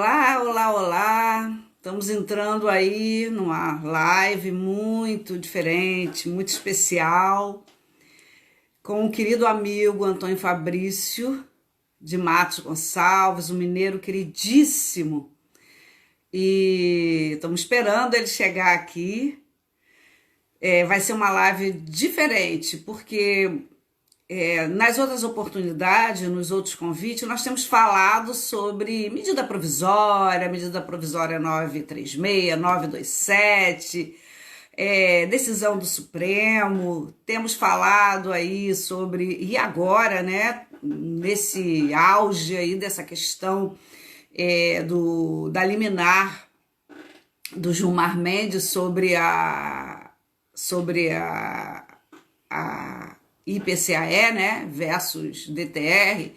Olá, olá, olá. Estamos entrando aí numa live muito diferente, muito especial, com o querido amigo Antônio Fabrício de Matos Gonçalves, um mineiro queridíssimo. E estamos esperando ele chegar aqui. Vai ser uma live diferente, porque nas outras oportunidades, nos outros convites, nós temos falado sobre medida provisória 936, 927, decisão do Supremo. Temos falado aí sobre, e agora, né, nesse auge aí dessa questão da liminar do Gilmar Mendes sobre a IPCAE, né, versus DTR,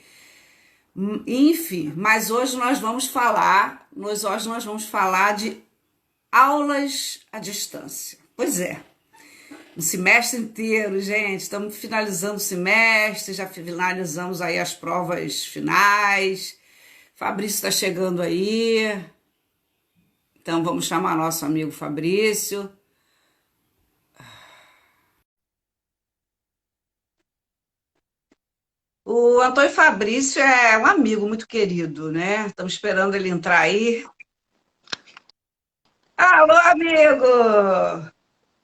enfim, mas hoje nós vamos falar de aulas à distância. Pois é, um semestre inteiro, gente, estamos finalizando o semestre, já finalizamos aí as provas finais, Fabrício está chegando aí, então vamos chamar nosso amigo Fabrício. O Antônio Fabrício é um amigo muito querido, né? Estamos esperando ele entrar aí. Alô, amigo!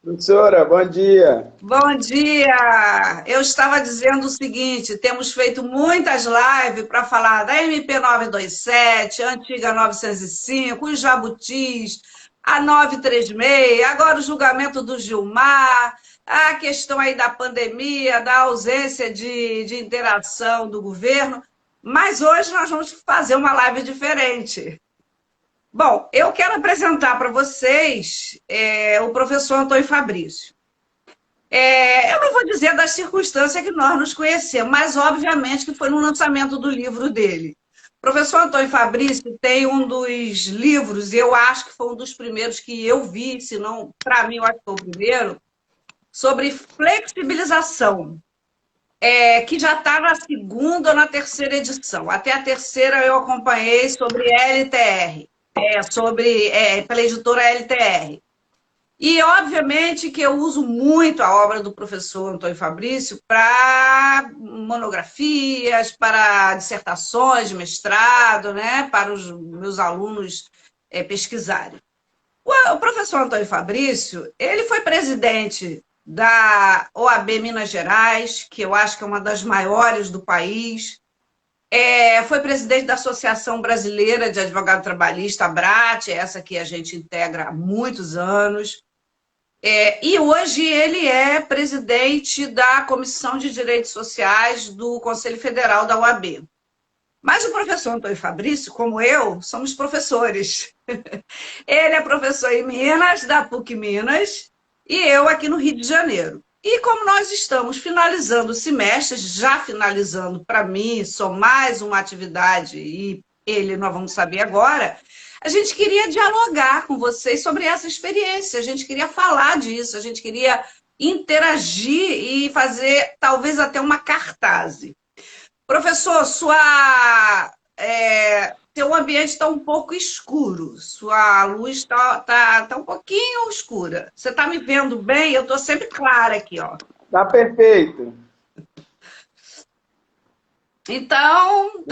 Professora, bom dia. Bom dia! Eu estava dizendo o seguinte: temos feito muitas lives para falar da MP 927, a antiga 905, os jabutis, a 936, agora o julgamento do Gilmar, a questão aí da pandemia, da ausência de interação do governo. Mas hoje nós vamos fazer uma live diferente. Bom, eu quero apresentar para vocês o professor Antônio Fabrício. Eu não vou dizer das circunstâncias que nós nos conhecemos, mas obviamente que foi no lançamento do livro dele. O professor Antônio Fabrício tem um dos livros, eu acho que foi um dos primeiros que eu vi, se não, para mim, eu acho que foi o primeiro, sobre flexibilização, que já está na segunda ou na terceira edição. Até a terceira eu acompanhei sobre LTR, pela editora LTR. E, obviamente, que eu uso muito a obra do professor Antônio Fabrício para monografias, para dissertações de mestrado, né, para os meus alunos pesquisarem. O professor Antônio Fabrício, ele foi presidente da OAB Minas Gerais, que eu acho que é uma das maiores do país, foi presidente da Associação Brasileira de Advogado Trabalhista, ABRAT, essa que a gente integra há muitos anos. E hoje ele é presidente da Comissão de Direitos Sociais do Conselho Federal da OAB. Mas o professor Antônio Fabrício, como eu, somos professores. Ele é professor em Minas, da PUC Minas, e eu aqui no Rio de Janeiro. E como nós estamos finalizando o semestre, já finalizando para mim, só mais uma atividade, e ele nós vamos saber agora, a gente queria dialogar com vocês sobre essa experiência, a gente queria falar disso, a gente queria interagir e fazer talvez até uma cartaz. Professor, seu ambiente está um pouco escuro, sua luz está um pouquinho escura. Você está me vendo bem? Eu estou sempre clara aqui, ó. Tá perfeito. Então,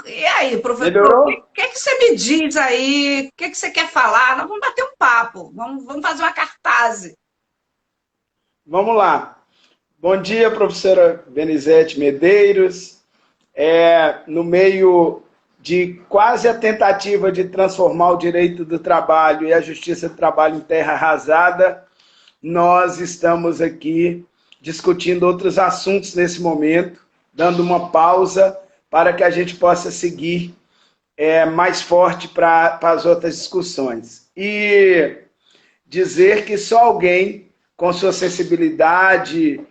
e aí, professor? Melhorou? O que você me diz aí? O que você quer falar? Nós vamos bater um papo, vamos fazer uma cartaz. Vamos lá. Bom dia, professora Benizete Medeiros. No meio de quase a tentativa de transformar o direito do trabalho e a justiça do trabalho em terra arrasada, nós estamos aqui discutindo outros assuntos nesse momento, dando uma pausa para que a gente possa seguir mais forte para as outras discussões. E dizer que só alguém com sua sensibilidade,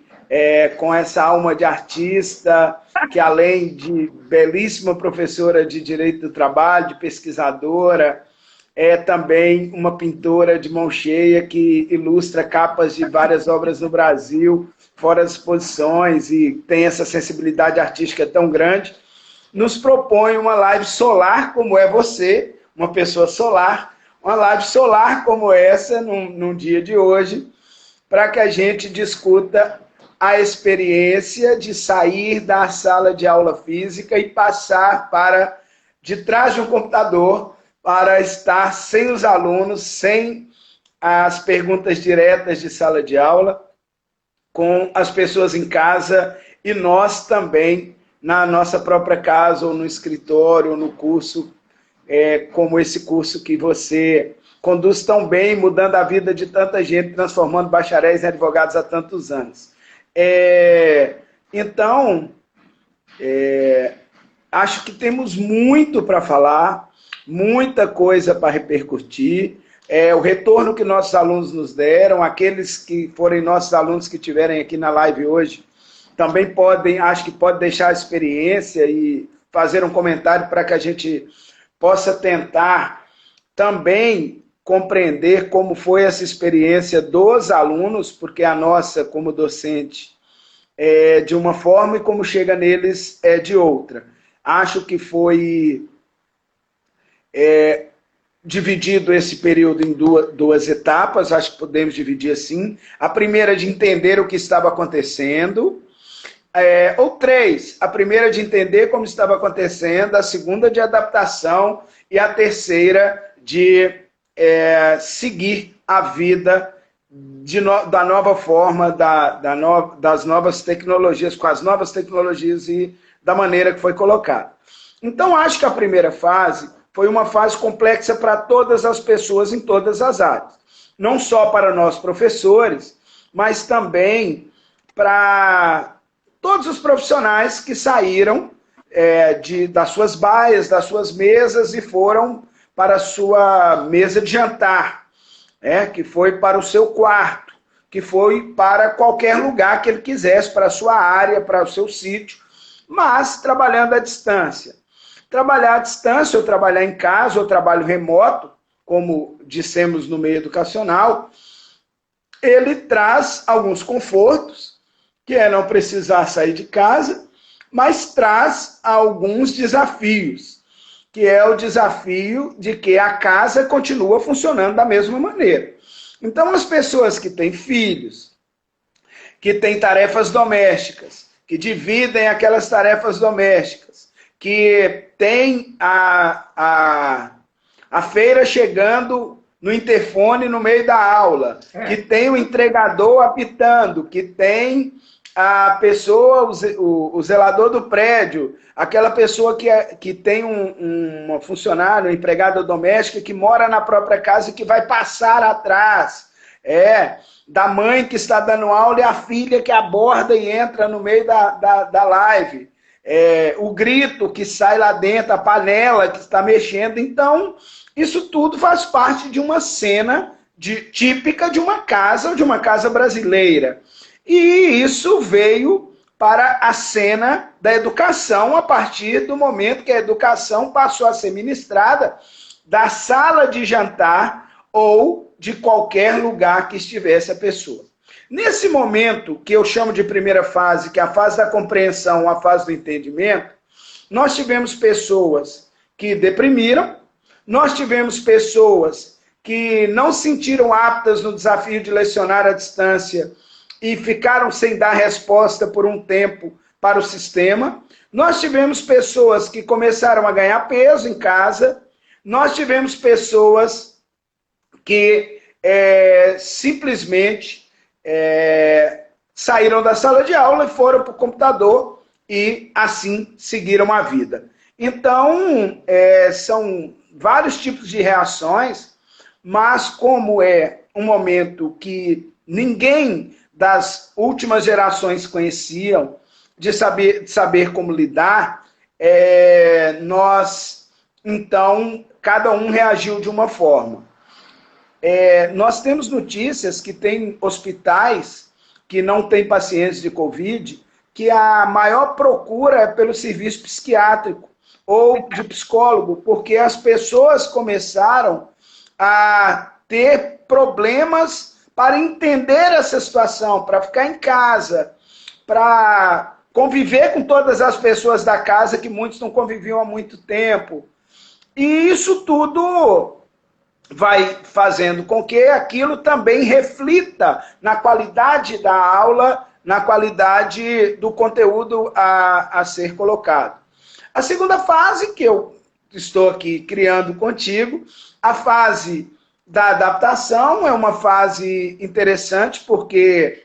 com essa alma de artista, que além de belíssima professora de Direito do Trabalho, de pesquisadora, é também uma pintora de mão cheia que ilustra capas de várias obras no Brasil, fora as exposições, e tem essa sensibilidade artística tão grande, nos propõe uma live solar, como é você, uma pessoa solar, uma live solar como essa, num dia de hoje, para que a gente discuta a experiência de sair da sala de aula física e passar para de trás de um computador para estar sem os alunos, sem as perguntas diretas de sala de aula, com as pessoas em casa e nós também na nossa própria casa, ou no escritório, ou no curso, como esse curso que você conduz tão bem, mudando a vida de tanta gente, transformando bacharéis em advogados há tantos anos. Então, acho que temos muito para falar, muita coisa para repercutir. O retorno que nossos alunos nos deram, aqueles que forem nossos alunos que estiverem aqui na live hoje, também podem, acho que pode deixar a experiência e fazer um comentário para que a gente possa tentar também compreender como foi essa experiência dos alunos, porque a nossa, como docente, é de uma forma e como chega neles é de outra. Acho que foi dividido esse período em duas etapas, acho que podemos dividir assim. A primeira de entender o que estava acontecendo, ou três, a primeira de entender como estava acontecendo, a segunda de adaptação e a terceira de seguir a vida da nova forma, das novas tecnologias, com as novas tecnologias e da maneira que foi colocado. Então, acho que a primeira fase foi uma fase complexa para todas as pessoas em todas as áreas. Não só para nós professores, mas também para todos os profissionais que saíram das suas baias, das suas mesas e foram para a sua mesa de jantar, que foi para o seu quarto, que foi para qualquer lugar que ele quisesse, para a sua área, para o seu sítio, mas trabalhando à distância. Trabalhar à distância, ou trabalhar em casa, ou trabalho remoto, como dissemos no meio educacional, ele traz alguns confortos, que é não precisar sair de casa, mas traz alguns desafios, que é o desafio de que a casa continua funcionando da mesma maneira. Então, as pessoas que têm filhos, que têm tarefas domésticas, que dividem aquelas tarefas domésticas, que tem a feira chegando no interfone no meio da aula, que tem o entregador apitando, que tem a pessoa, o zelador do prédio, aquela pessoa que tem uma funcionária, uma empregada doméstica que mora na própria casa e que vai passar atrás, da mãe que está dando aula e a filha que aborda e entra no meio da live, o grito que sai lá dentro, a panela que está mexendo. Então, isso tudo faz parte de uma cena típica de uma casa brasileira. E isso veio para a cena da educação a partir do momento que a educação passou a ser ministrada da sala de jantar ou de qualquer lugar que estivesse a pessoa. Nesse momento, que eu chamo de primeira fase, que é a fase da compreensão, a fase do entendimento, nós tivemos pessoas que deprimiram, nós tivemos pessoas que não se sentiram aptas no desafio de lecionar à distância e ficaram sem dar resposta por um tempo para o sistema. Nós tivemos pessoas que começaram a ganhar peso em casa. Nós tivemos pessoas que simplesmente saíram da sala de aula e foram para o computador e assim seguiram a vida. Então, são vários tipos de reações, mas como é um momento que ninguém das últimas gerações conheciam, de saber como lidar, nós, então, cada um reagiu de uma forma. Nós temos notícias que tem hospitais que não têm pacientes de Covid, que a maior procura é pelo serviço psiquiátrico ou de psicólogo, porque as pessoas começaram a ter problemas para entender essa situação, para ficar em casa, para conviver com todas as pessoas da casa, que muitos não conviviam há muito tempo. E isso tudo vai fazendo com que aquilo também reflita na qualidade da aula, na qualidade do conteúdo a ser colocado. A segunda fase, que eu estou aqui criando contigo, a fase da adaptação, é uma fase interessante, porque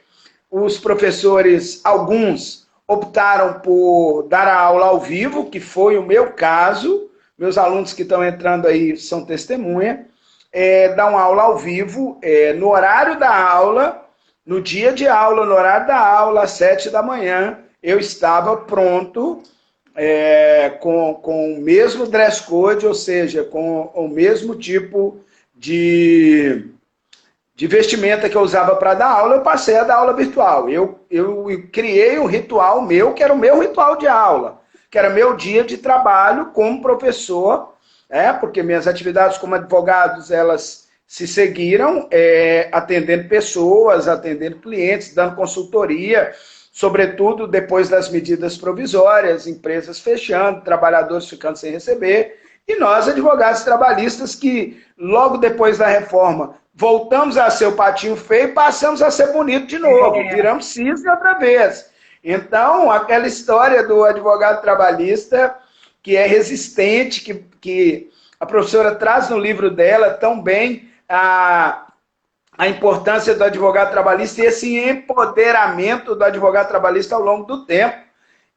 os professores, alguns, optaram por dar a aula ao vivo, que foi o meu caso. Meus alunos que estão entrando aí são testemunha. Dar uma aula ao vivo, no horário da aula, no dia de aula, no horário da aula, às 7 da manhã, eu estava pronto, com o mesmo dress code, ou seja, com o mesmo tipo de vestimenta que eu usava para dar aula, eu passei a dar aula virtual. Eu criei um ritual meu, que era o meu ritual de aula, que era meu dia de trabalho como professor, porque minhas atividades como advogados, elas se seguiram, atendendo pessoas, atendendo clientes, dando consultoria, sobretudo depois das medidas provisórias, empresas fechando, trabalhadores ficando sem receber, e nós, advogados trabalhistas, que logo depois da reforma, voltamos a ser o patinho feio e passamos a ser bonito de novo, viramos cisne outra vez. Então, aquela história do advogado trabalhista, que é resistente, que a professora traz no livro dela tão bem a importância do advogado trabalhista e esse empoderamento do advogado trabalhista ao longo do tempo,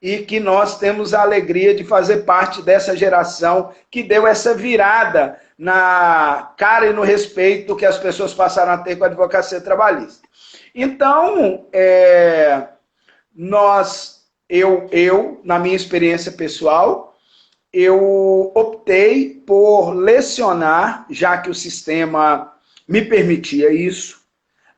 e que nós temos a alegria de fazer parte dessa geração que deu essa virada na cara e no respeito que as pessoas passaram a ter com a advocacia trabalhista. Então, na minha experiência pessoal, eu optei por lecionar, já que o sistema me permitia isso,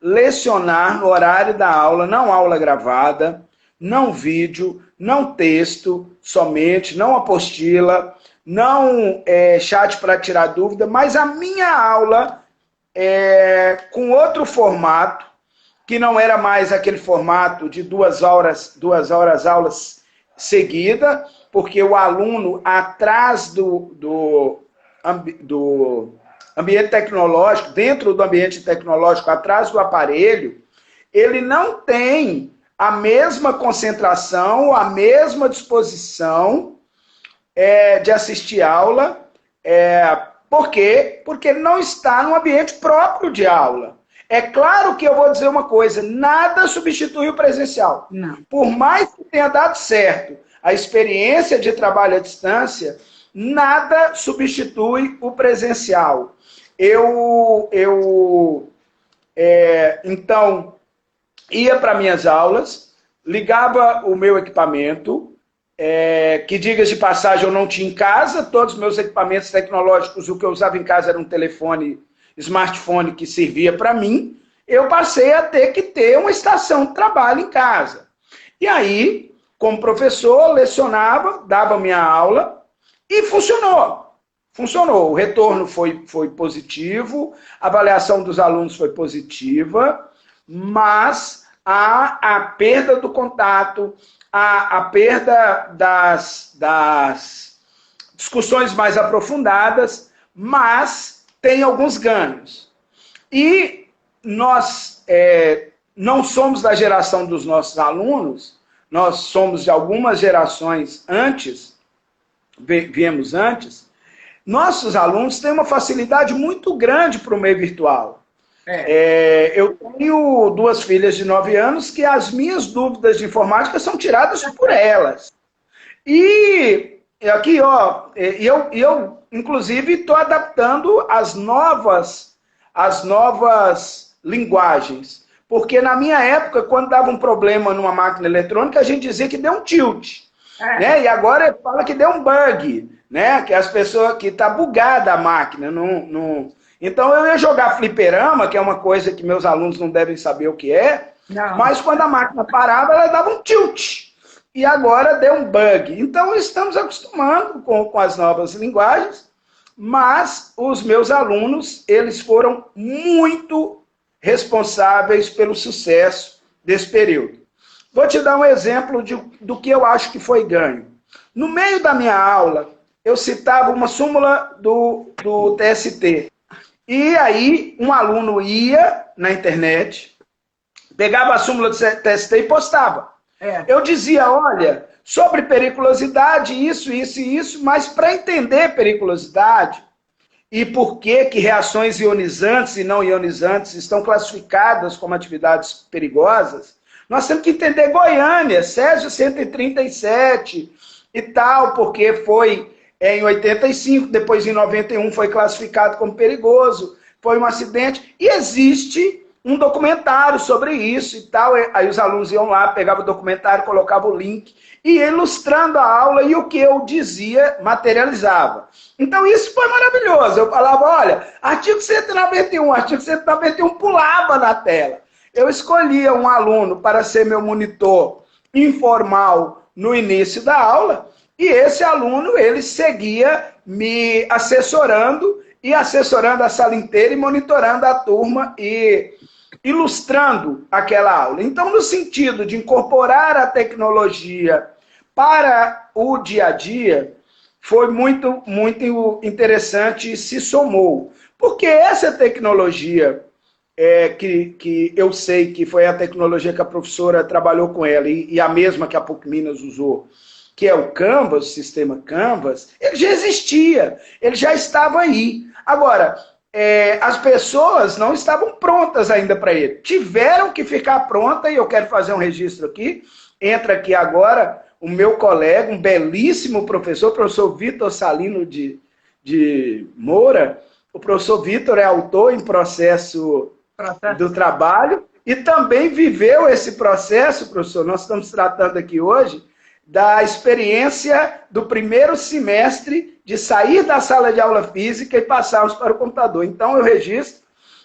lecionar no horário da aula, não aula gravada, não vídeo, não texto somente, não apostila, não chat para tirar dúvida, mas a minha aula com outro formato, que não era mais aquele formato de 2 horas aulas seguida, porque o aluno, atrás do ambiente tecnológico, dentro do ambiente tecnológico, atrás do aparelho, ele não tem a mesma concentração, a mesma disposição de assistir aula. Por quê? Porque ele não está no ambiente próprio de aula. É claro que eu vou dizer uma coisa, nada substitui o presencial. Não. Por mais que tenha dado certo a experiência de trabalho à distância, nada substitui o presencial. Então, ia para minhas aulas, ligava o meu equipamento, que, diga de passagem, eu não tinha em casa, todos os meus equipamentos tecnológicos, o que eu usava em casa era um telefone, smartphone que servia para mim, eu passei a ter que ter uma estação de trabalho em casa. E aí, como professor, lecionava, dava minha aula e funcionou. Funcionou. O retorno foi positivo, a avaliação dos alunos foi positiva, mas a perda do contato, a perda das discussões mais aprofundadas, mas tem alguns ganhos. E nós não somos da geração dos nossos alunos, nós somos de algumas gerações antes, viemos antes. Nossos alunos têm uma facilidade muito grande para o meio virtual. Eu tenho 2 filhas de 9 anos que as minhas dúvidas de informática são tiradas por elas. E aqui, ó, eu inclusive, estou adaptando as novas linguagens. Porque na minha época, quando dava um problema numa máquina eletrônica, a gente dizia que deu um tilt. Né? E agora fala que deu um bug, né? Que as pessoas, que está bugada a máquina. Então eu ia jogar fliperama, que é uma coisa que meus alunos não devem saber o que é, mas quando a máquina parava, ela dava um tilt. E agora deu um bug. Então estamos acostumando com as novas linguagens, mas os meus alunos, eles foram muito responsáveis pelo sucesso desse período. Vou te dar um exemplo do que eu acho que foi ganho. No meio da minha aula, eu citava uma súmula do TST. E aí, um aluno ia na internet, pegava a súmula do TST e postava. Eu dizia, olha, sobre periculosidade, isso, isso e isso, mas para entender periculosidade e por que reações ionizantes e não ionizantes estão classificadas como atividades perigosas, nós temos que entender Goiânia, Césio 137 e tal, porque foi em 85, depois em 91 foi classificado como perigoso, foi um acidente, e existe um documentário sobre isso e tal. Aí os alunos iam lá, pegavam o documentário, colocavam o link, e ilustrando a aula, e o que eu dizia materializava. Então isso foi maravilhoso. Eu falava, olha, artigo 191, artigo 191 pulava na tela. Eu escolhia um aluno para ser meu monitor informal no início da aula, e esse aluno, ele seguia me assessorando, e assessorando a sala inteira, e monitorando a turma, e ilustrando aquela aula. Então, no sentido de incorporar a tecnologia para o dia a dia, foi muito, muito interessante e se somou. Porque essa tecnologia, que eu sei que foi a tecnologia que a professora trabalhou com ela, e a mesma que a PUC Minas usou, que é o Canvas, o sistema Canvas, ele já existia, ele já estava aí. Agora, as pessoas não estavam prontas ainda para ele. Tiveram que ficar pronta, e eu quero fazer um registro aqui. Entra aqui agora o meu colega, um belíssimo professor, o professor Vitor Salino de Moura. O professor Vitor é autor em processo do trabalho e também viveu esse processo, professor. Nós estamos tratando aqui hoje da experiência do primeiro semestre de sair da sala de aula física e passarmos para o computador. Então, eu registro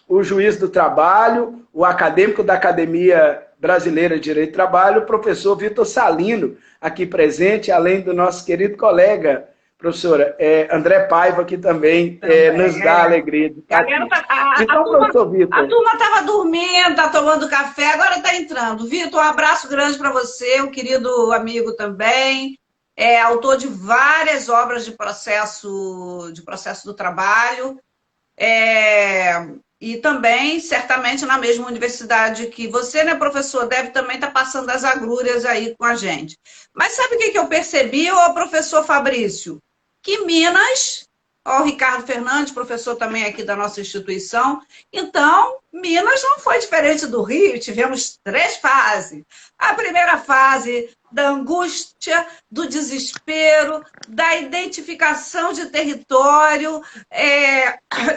o juiz do trabalho, o acadêmico da Academia Brasileira de Direito do Trabalho, o professor Vitor Salino, aqui presente, além do nosso querido colega, professora, André Paiva, que também nos dá alegria de estar aqui. Então, professor Vitor... A turma estava dormindo, está tomando café, agora está entrando. Vitor, um abraço grande para você, um querido amigo também, autor de várias obras de processo do trabalho, e também, certamente, na mesma universidade que você, né, professor, deve também estar passando as agruras aí com a gente. Mas sabe o que eu percebi, ô professor Fabrício? Que Minas, ó, o Ricardo Fernandes, professor também aqui da nossa instituição, então, Minas não foi diferente do Rio, tivemos 3 fases. A primeira fase da angústia, do desespero, da identificação de território,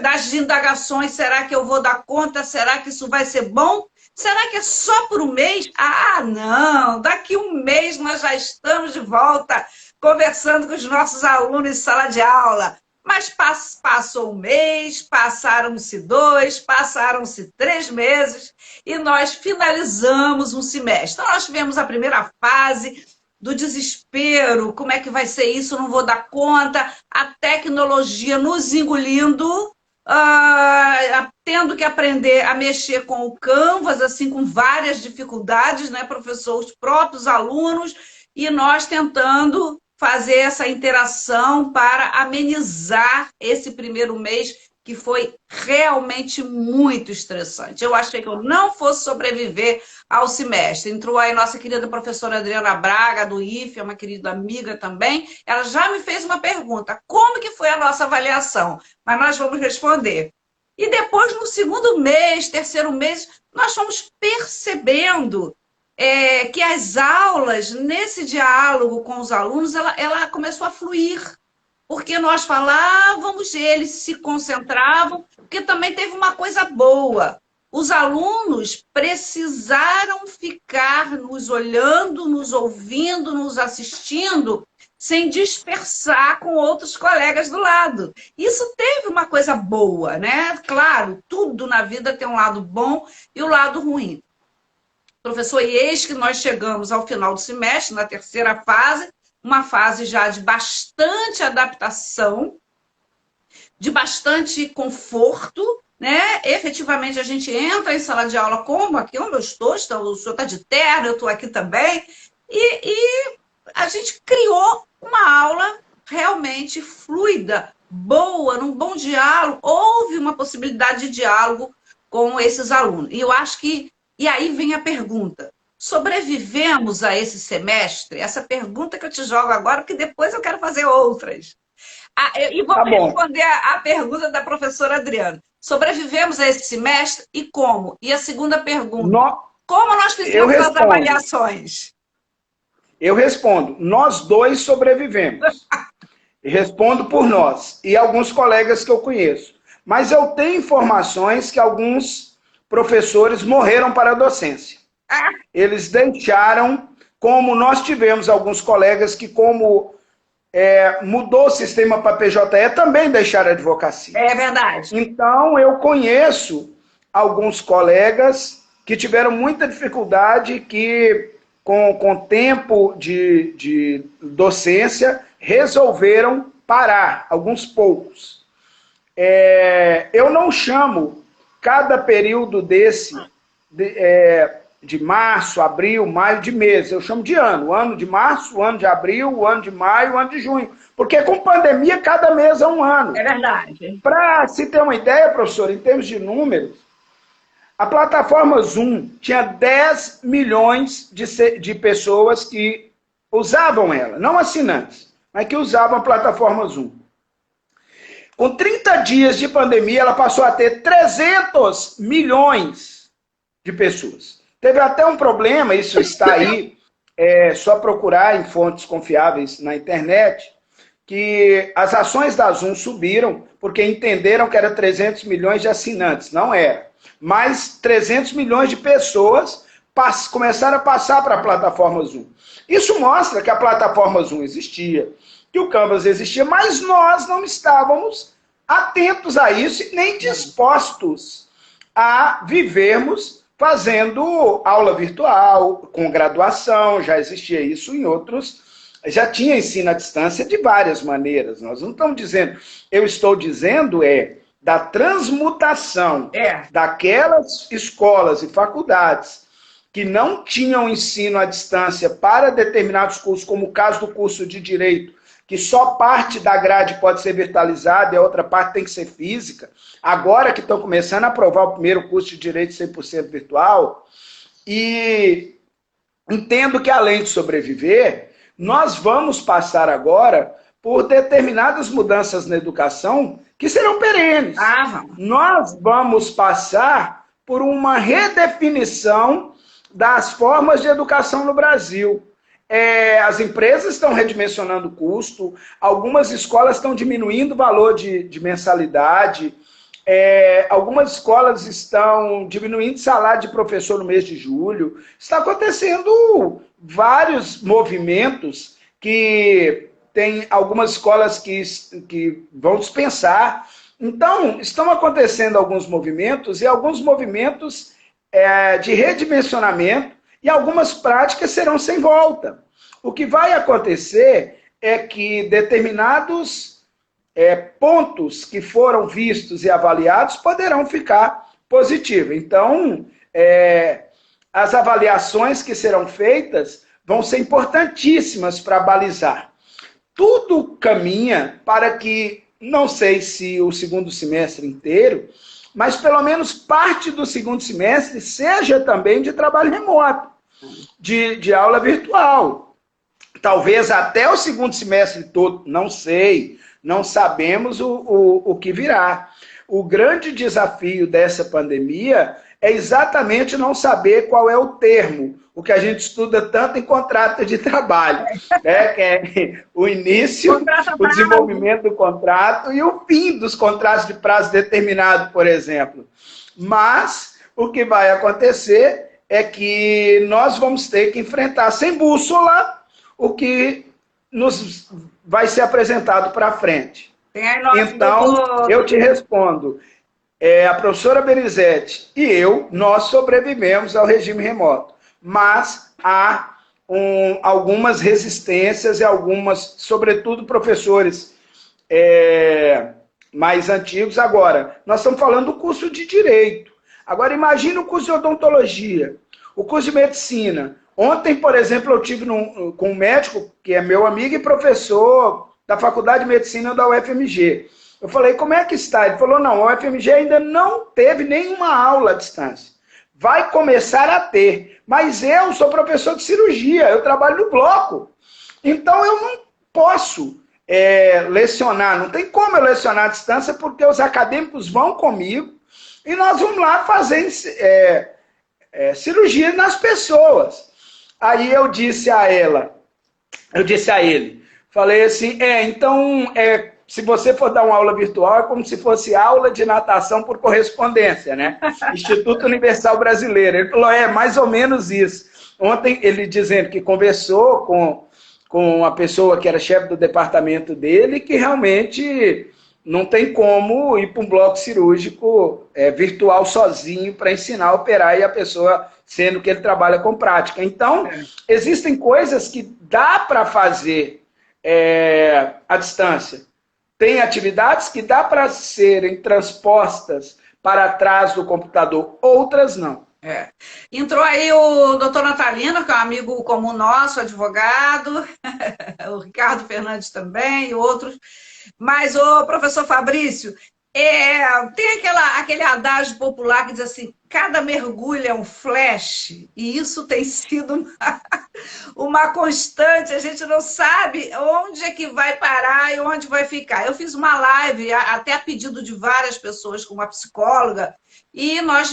das indagações, será que eu vou dar conta? Será que isso vai ser bom? Será que é só por um mês? Ah, não, daqui um mês nós já estamos de volta, conversando com os nossos alunos em sala de aula. Mas passou um mês, passaram-se 2, passaram-se 3 meses e nós finalizamos um semestre. Então, nós tivemos a primeira fase do desespero, como é que vai ser isso, não vou dar conta, a tecnologia nos engolindo, tendo que aprender a mexer com o Canvas, assim, com várias dificuldades, né, professor, os próprios alunos, e nós tentando fazer essa interação para amenizar esse primeiro mês, que foi realmente muito estressante. Eu achei que eu não fosse sobreviver ao semestre. Entrou aí nossa querida professora Adriana Braga, do IFE, é uma querida amiga também. Ela já me fez uma pergunta, como que foi a nossa avaliação? Mas nós vamos responder. E depois, no segundo mês, terceiro mês, nós fomos percebendo que as aulas, nesse diálogo com os alunos, ela começou a fluir, porque nós falávamos, eles se concentravam, porque também teve uma coisa boa. Os alunos precisaram ficar nos olhando, nos ouvindo, nos assistindo, sem dispersar com outros colegas do lado. Isso teve uma coisa boa, né? Claro, tudo na vida tem um lado bom e o lado ruim. Professor, e eis que nós chegamos ao final do semestre, na terceira fase, uma fase já de bastante adaptação, de bastante conforto, né? Efetivamente, a gente entra em sala de aula como aqui onde eu estou, o senhor está de terno, eu estou aqui também, e a gente criou uma aula realmente realmente fluida, boa, num bom diálogo, houve uma possibilidade de diálogo com esses alunos. E eu acho que, e aí vem a pergunta, sobrevivemos a esse semestre? Essa pergunta que eu te jogo agora, porque depois eu quero fazer outras. E vou Tá bom. responder a pergunta da professora Adriana. Sobrevivemos a esse semestre e como? E a segunda pergunta, como nós Eu fizemos as respondo. avaliações? Eu respondo, nós dois sobrevivemos. Respondo por nós e alguns colegas que eu conheço. Mas eu tenho informações que alguns professores morreram para a docência. Eles deixaram, como nós tivemos alguns colegas que, como mudou o sistema para PJE, também deixaram a advocacia. É verdade. Então, eu conheço alguns colegas que tiveram muita dificuldade, que com tempo de docência, resolveram parar, alguns poucos. Eu não chamo cada período desse de março, abril, maio, de mês. Eu chamo de ano. O ano de março, o ano de abril, o ano de maio, o ano de junho. Porque com pandemia, cada mês é um ano. É verdade. Para se ter uma ideia, professor, em termos de números, a plataforma Zoom tinha 10 milhões de pessoas que usavam ela, não assinantes, mas que usavam a plataforma Zoom. Com 30 dias de pandemia, ela passou a ter 300 milhões de pessoas. Teve até um problema, isso está aí, só procurar em fontes confiáveis na internet, que as ações da Zoom subiram porque entenderam que era 300 milhões de assinantes. Não era. Mas 300 milhões de pessoas começaram a passar para a plataforma Zoom. Isso mostra que a plataforma Zoom existia, que o Canvas existia, mas nós não estávamos atentos a isso e nem dispostos a vivermos fazendo aula virtual, com graduação, já existia isso em outros, já tinha ensino à distância de várias maneiras. Nós não estamos dizendo, eu estou dizendo da transmutação daquelas escolas e faculdades que não tinham ensino à distância para determinados cursos, como o caso do curso de Direito, que só parte da grade pode ser virtualizada e a outra parte tem que ser física, agora que estão começando a aprovar o primeiro curso de Direito 100% virtual, e entendo que além de sobreviver, nós vamos passar agora por determinadas mudanças na educação que serão perenes. Nós vamos passar por uma redefinição das formas de educação no Brasil. As empresas estão redimensionando o custo, algumas escolas estão diminuindo o valor de mensalidade, algumas escolas estão diminuindo o salário de professor no mês de julho. Está acontecendo vários movimentos que tem algumas escolas que vão dispensar. Então, estão acontecendo alguns movimentos, e alguns movimentos de redimensionamento, e algumas práticas serão sem volta. O que vai acontecer é que determinados pontos que foram vistos e avaliados poderão ficar positivos. Então, as avaliações que serão feitas vão ser importantíssimas para balizar. Tudo caminha para que, não sei se o segundo semestre inteiro, mas pelo menos parte do segundo semestre seja também de trabalho remoto, de aula virtual. Talvez até o segundo semestre todo, não sei, não sabemos o que virá. O grande desafio dessa pandemia é exatamente não saber qual é o termo, o que a gente estuda tanto em contrato de trabalho, né? Que é o início, o desenvolvimento do contrato e o fim dos contratos de prazo determinado, por exemplo. Mas o que vai acontecer é que nós vamos ter que enfrentar sem bússola o que nos vai ser apresentado para frente. Então, eu te respondo. A professora Benizete e eu, nós sobrevivemos ao regime remoto, mas há algumas resistências e algumas, sobretudo professores mais antigos. Agora, nós estamos falando do curso de Direito. Agora, imagine o curso de Odontologia, o curso de Medicina. Ontem, por exemplo, eu tive com um médico que é meu amigo e professor da Faculdade de Medicina da UFMG. Eu falei, como é que está? Ele falou, não, a UFMG ainda não teve nenhuma aula à distância. Vai começar a ter. Mas eu sou professor de cirurgia, eu trabalho no bloco. Então eu não posso lecionar, não tem como eu lecionar à distância, porque os acadêmicos vão comigo e nós vamos lá fazer cirurgia nas pessoas. Aí eu disse a ele, falei assim, então, se você for dar uma aula virtual, é como se fosse aula de natação por correspondência, né? Instituto Universal Brasileiro. Ele falou, mais ou menos isso. Ontem, ele dizendo que conversou com a pessoa que era chefe do departamento dele, que realmente não tem como ir para um bloco cirúrgico virtual sozinho para ensinar a operar e a pessoa, sendo que ele trabalha com prática. Então, existem coisas que dá para fazer à distância. Tem atividades que dá para serem transpostas para trás do computador, outras não. Entrou aí o doutor Natalino, que é um amigo comum nosso, advogado, o Ricardo Fernandes também, e outros. Mas, o professor Fabrício, tem aquele adágio popular que diz assim, cada mergulho é um flash, e isso tem sido uma constante, a gente não sabe onde é que vai parar e onde vai ficar. Eu fiz uma live, até a pedido de várias pessoas, com uma psicóloga, e nós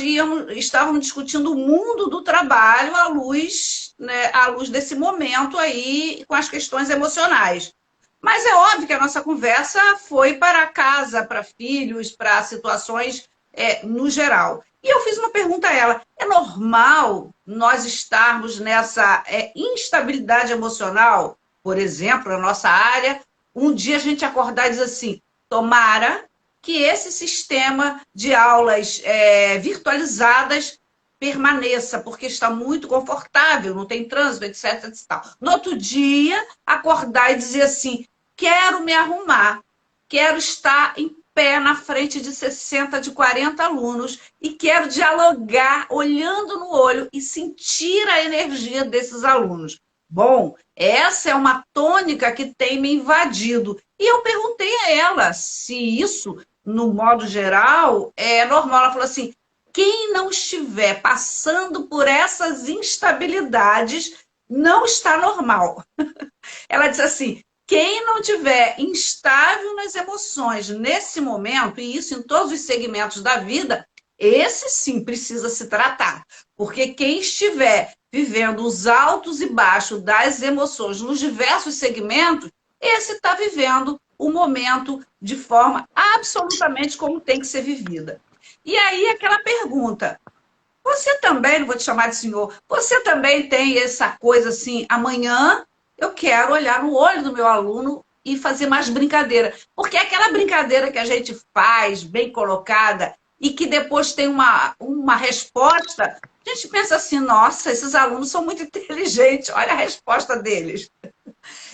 estávamos discutindo o mundo do trabalho à luz desse momento aí, com as questões emocionais. Mas é óbvio que a nossa conversa foi para casa, para filhos, para situações no geral. E eu fiz uma pergunta a ela, é normal nós estarmos nessa instabilidade emocional, por exemplo, na nossa área, um dia a gente acordar e dizer assim, tomara que esse sistema de aulas virtualizadas permaneça, porque está muito confortável, não tem trânsito, etc, etc. No outro dia, acordar e dizer assim, quero me arrumar, quero estar em pé na frente de 60, de 40 alunos e quero dialogar, olhando no olho e sentir a energia desses alunos. Bom, essa é uma tônica que tem me invadido. E eu perguntei a ela se isso, no modo geral, é normal. Ela falou assim, quem não estiver passando por essas instabilidades não está normal. Ela disse assim, quem não tiver instável nas emoções nesse momento, e isso em todos os segmentos da vida, esse sim precisa se tratar. Porque quem estiver vivendo os altos e baixos das emoções nos diversos segmentos, esse está vivendo o momento de forma absolutamente como tem que ser vivida. E aí aquela pergunta, você também, não vou te chamar de senhor, você também tem essa coisa assim, amanhã eu quero olhar no olho do meu aluno e fazer mais brincadeira. Porque é aquela brincadeira que a gente faz, bem colocada, e que depois tem uma resposta, a gente pensa assim, nossa, esses alunos são muito inteligentes, olha a resposta deles.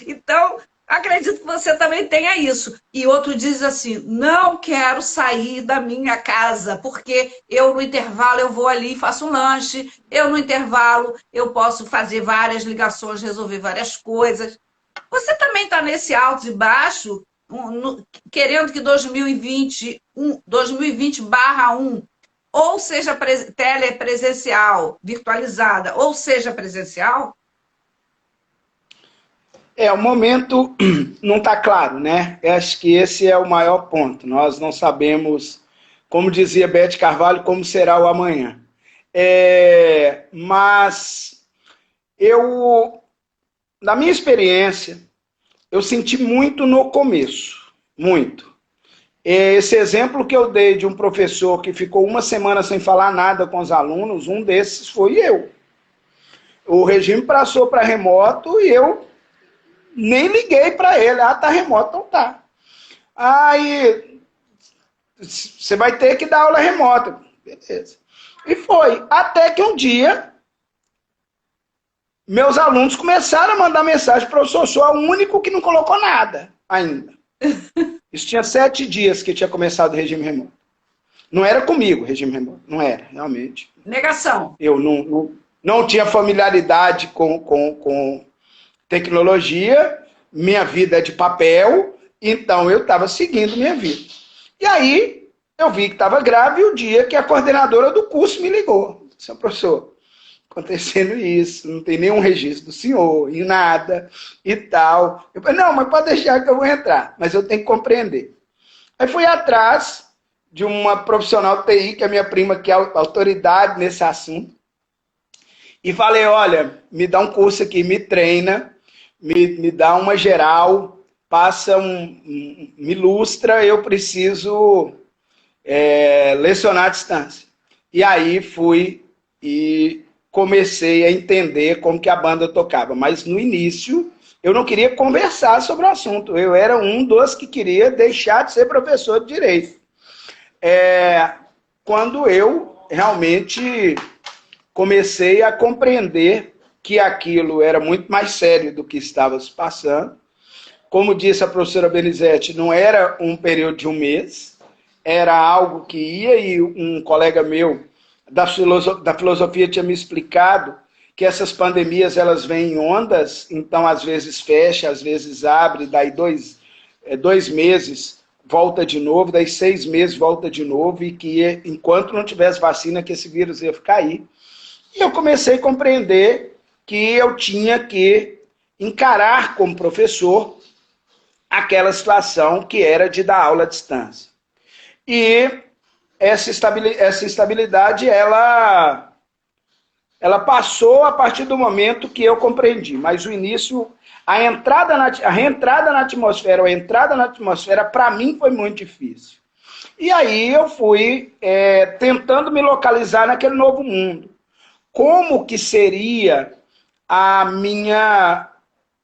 Então, acredito que você também tenha isso. E outro diz assim, não quero sair da minha casa, porque eu no intervalo eu vou ali e faço um lanche, eu no intervalo eu posso fazer várias ligações, resolver várias coisas. Você também está nesse alto e baixo, querendo que 2020/1, ou seja telepresencial, virtualizada, ou seja presencial? O momento não está claro, né? Eu acho que esse é o maior ponto. Nós não sabemos, como dizia Beth Carvalho, como será o amanhã. Mas na minha experiência, eu senti muito no começo, muito. Esse exemplo que eu dei de um professor que ficou uma semana sem falar nada com os alunos, um desses foi eu. O regime passou para remoto e eu nem liguei para ele. Tá remoto, então tá. Aí, você vai ter que dar aula remota. Beleza. E foi. Até que um dia, meus alunos começaram a mandar mensagem, professor, eu sou o único que não colocou nada ainda. Isso tinha 7 dias que tinha começado o regime remoto. Não era comigo o regime remoto. Não era, realmente. Negação. Eu não tinha familiaridade com tecnologia, minha vida é de papel, Então, eu estava seguindo minha vida. E aí, eu vi que estava grave o dia que a coordenadora do curso me ligou. Disse, professor, acontecendo isso, não tem nenhum registro do senhor, e nada, e tal. Eu falei, não, mas pode deixar que eu vou entrar, mas eu tenho que compreender. Aí fui atrás de uma profissional TI, que é minha prima, que é autoridade nesse assunto, e falei, olha, me dá um curso aqui, me treina, me dá uma geral, passa me ilustra, eu preciso lecionar à distância. E aí fui e comecei a entender como que a banda tocava. Mas no início eu não queria conversar sobre o assunto. Eu era um dos que queria deixar de ser professor de direito. Quando eu realmente comecei a compreender que aquilo era muito mais sério do que estava se passando. Como disse a professora Benizete, não era um período de um mês, era algo que ia, e um colega meu da filosofia tinha me explicado que essas pandemias elas vêm em ondas, então às vezes fecha, às vezes abre, daí 2 meses volta de novo, daí 6 meses volta de novo, e que enquanto não tivesse vacina que esse vírus ia ficar aí. E eu comecei a compreender que eu tinha que encarar como professor aquela situação que era de dar aula à distância. E essa instabilidade, ela passou a partir do momento que eu compreendi. Mas o início, a reentrada na atmosfera, ou a entrada na atmosfera, para mim foi muito difícil. E aí eu fui tentando me localizar naquele novo mundo. Como que seria a minha